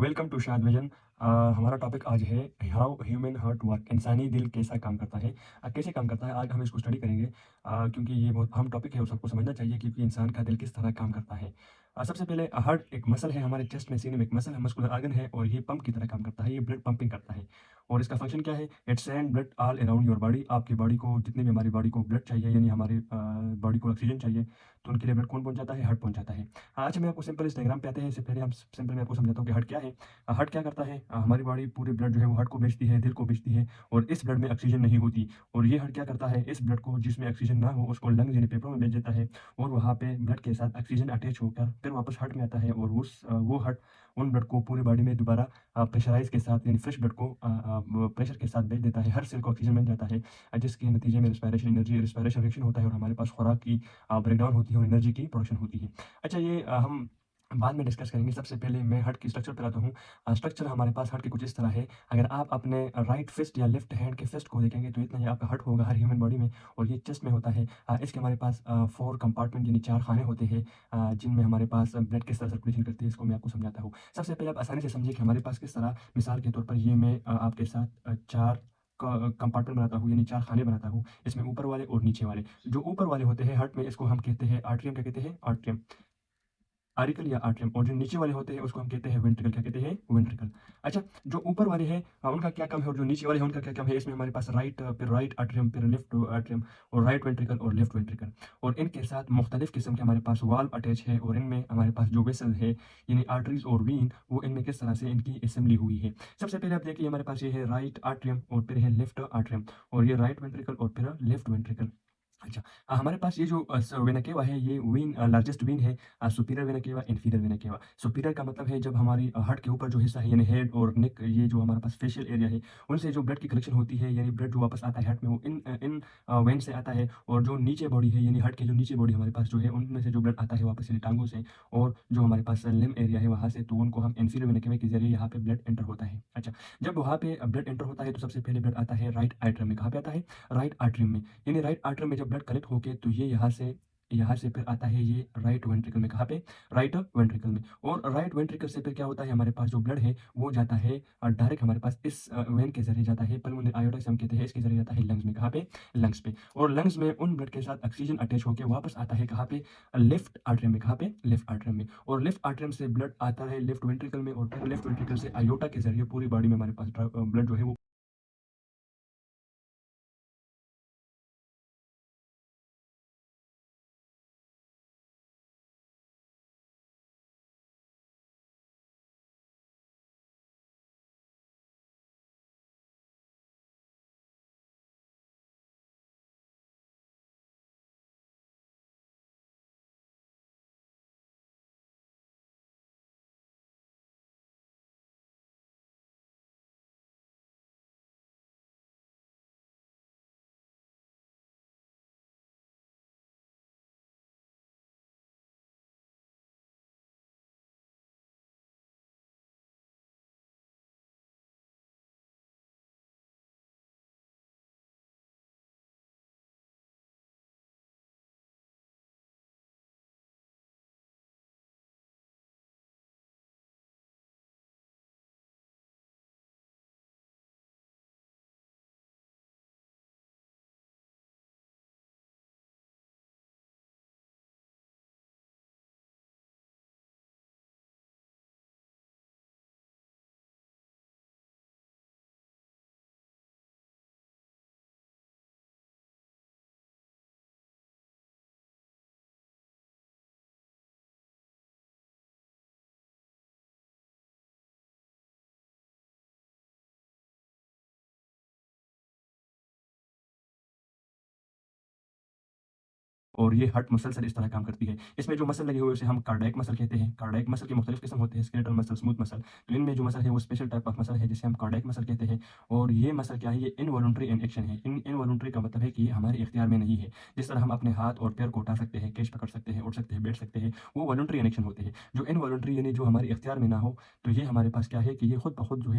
Welcome to शाद vision. हमारा topic आज है हाउ ह्यूमन हार्ट वर्क, इंसानी दिल कैसा काम करता है। कैसे काम करता है आज हम इसको स्टडी करेंगे। क्योंकि ये बहुत अहम टॉपिक है और सबको समझना चाहिए कि इंसान का दिल किस तरह काम करता है। सबसे पहले हार्ट एक मसल है हमारे चेस्ट में, सीने में एक मसल है, मस्कुलर आर्गन है और ये पंप की तरह काम करता है। ये ब्लड पंपिंग करता है और इसका फंक्शन क्या है? It send blood all around your body. आपकी बॉडी को, जितनी भी हमारी बॉडी को ब्लड चाहिए, यानी हमारी बॉडी को ऑक्सीजन चाहिए, तो उनके लिए ब्लड कौन पहुंचाता है? हार्ट पहुंचाता है। आज मैं आपको सिंपल इस डायग्राम पे आते हैं। इससे पहले हम सिंपल मैं आपको समझाता हूँ कि हार्ट क्या है। हार्ट क्या करता है? हमारी बॉडी पूरी ब्लड जो है वो हार्ट को भेजती है, दिल को भेजती है और इस ब्लड में ऑक्सीजन नहीं होती। और ये हार्ट क्या करता है? इस ब्लड को, जिसमें ऑक्सीजन ना हो, उसको लंग्स यानी फेफड़ों में भेज देता है और वहाँ पे ब्लड के साथ ऑक्सीजन अटैच होकर फिर वापस हार्ट में आता है और वो हार्ट उन ब्लड को पूरी बॉडी में दोबारा प्रेशराइज के साथ, यानी फ्रेश ब्लड को प्रेशर के साथ भेज देता है। हर सेल को ऑक्सीजन मिल जाता है, जिसके नतीजे में रिस्पायरेशन एनर्जी, रिस्पायरेशन रिएक्शन होता है और हमारे पास खुराक की ब्रेकडाउन होती है और एनर्जी की प्रोडक्शन होती है। अच्छा, ये हम बाद में डिस्कस करेंगे। सबसे पहले मैं हार्ट की स्ट्रक्चर पर आता हूँ। स्ट्रक्चर हमारे पास हार्ट की कुछ इस तरह है। अगर आप अपने राइट फिस्ट या लेफ्ट हैंड के फिस्ट को देखेंगे तो इतना ही आपका हार्ट होगा हर ह्यूमन बॉडी में और ये चेस्ट में होता है। इसके हमारे पास 4 कंपार्टमेंट यानी 4 खाने होते हैं, जिनमें हमारे पास ब्लड किस तरह सर्कुलेशन करती है, इसको मैं आपको समझाता हूँ। सबसे पहले आप आसानी से समझिए कि हमारे पास किस तरह, मिसाल के तौर पर ये मैं आपके साथ 4 कंपार्टमेंट बनाता हूँ, यानी 4 खाने बनाता हूँ। इसमें ऊपर वाले और नीचे वाले, जो ऊपर वाले होते हैं हार्ट में, इसको हम कहते हैं आर्टरियम। क्या कहते हैं? आर्टरियम, आर्टिकल या आर्टरियम। और जो नीचे वाले होते हैं उसको हम कहते हैं वेंट्रिकल। क्या कहते हैं? वेंट्रिकल। अच्छा, जो ऊपर वाले हैं उनका क्या काम है और जो नीचे वाले हैं उनका क्या काम है? इसमें हमारे पास फिर राइट आर्टरियम, फिर लेफ्ट आर्टरियम और राइट वेंट्रिकल और लेफ्ट वेंट्रिकल। और इनके साथ मुख्तलिफ किस्म के हमारे पास वाल्व अटैच है और इनमें हमारे पास जो वेसल है, यानी आर्टरीज और वीन, वो इनमें किस तरह से इनकी असेंबली हुई है। सबसे पहले आप देखिए, हमारे पास ये है राइट आर्टरियम और फिर है लेफ्ट आर्टरियम और ये राइट वेंट्रिकल और फिर लेफ्ट वेंट्रिकल। अच्छा, हमारे पास ये जो वेना केवा है, ये वीन लार्जेस्ट वीन है, superior vena cava, inferior vena cava. Superior का मतलब है जब हमारी हार्ट के ऊपर जो हिस्सा है, यानी हेड और नेक, ये जो हमारे पास फेशियल एरिया है, उनसे जो ब्लड की कलेक्शन होती है, यानी ब्लड जो वापस आता है हार्ट में, वो इन वेन से आता है। और जो नीचे बॉडी है, यानी हार्ट की जो नीचे बॉडी हमारे पास जो है, उनमें से जो ब्लड आता है वापस यानी टांगों से और जो हमारे पास लिम्ब एरिया है वहाँ से, तो उनको हम इंफीरियर वेना केवा के जरिए यहाँ पे ब्लड एंटर होता है। अच्छा, जब वहाँ पे ब्लड एंटर होता है तो सबसे पहले ब्लड आता है राइट आर्टरी में। कहाँ पे आता है? राइट आर्टरी में। यानी राइट आर्टरी में जब ब्लड कलेक्ट होके तो ये यहाँ से फिर आता है ये राइट वेंट्रिकल में। कहाँ पे? राइट वेंट्रिकल में। और राइट वेंट्रिकल से फिर क्या होता है? हमारे पास जो ब्लड है वो जाता है डायरेक्ट हमारे पास इस वेन के जरिए जाता है, पल्मोनरी आयोटा से हम कहते हैं, इसके जरिए जाता है लंग्स में। कहाँ पे? लंग्स पे। और लंग्स में उन ब्लड के साथ ऑक्सीजन अटैच होकर वापस आता है कहाँ पे? लेफ्ट आर्टरियम में। कहाँ पे? लेफ्ट आर्टरियम में। और लेफ्ट आर्टरियम से ब्लड आता है लेफ्ट वेंट्रिकल में और फिर लेफ्ट वेंट्रिकल से आयोटा के जरिए पूरी बॉडी में हमारे पास ब्लड जो है वो और ये हार्ट मसल सर इस तरह काम करती है। इसमें जो मसल लगे हुए हैं उसे हम कार्डियक मसल कहते हैं। कार्डियक मसल के मुख्तलिफ किस्म होते हैं, स्केलेटल मसल, स्मूथ मसल। तो इनमें जो मसल है वो स्पेशल टाइप ऑफ मसल है जिसे हम कार्डियक मसल कहते हैं। और ये मसल क्या है? ये इनवॉलंटरी इन एक्शन है। इनवॉलंटरी का मतलब है कि ये हमारे इख्तियार में नहीं है। जिस तरह हम अपने हाथ और पैर को उठा सकते हैं, कैच पकड़ सकते हैं, उठ सकते हैं, बैठ सकते हैं, वो वॉलंटरी इन एक्शन होते हैं। जो इनवॉलंटरी यानी जो हमारे इख्तियार में ना हो, तो ये हमारे पास क्या है कि ये खुद ब खुद जो है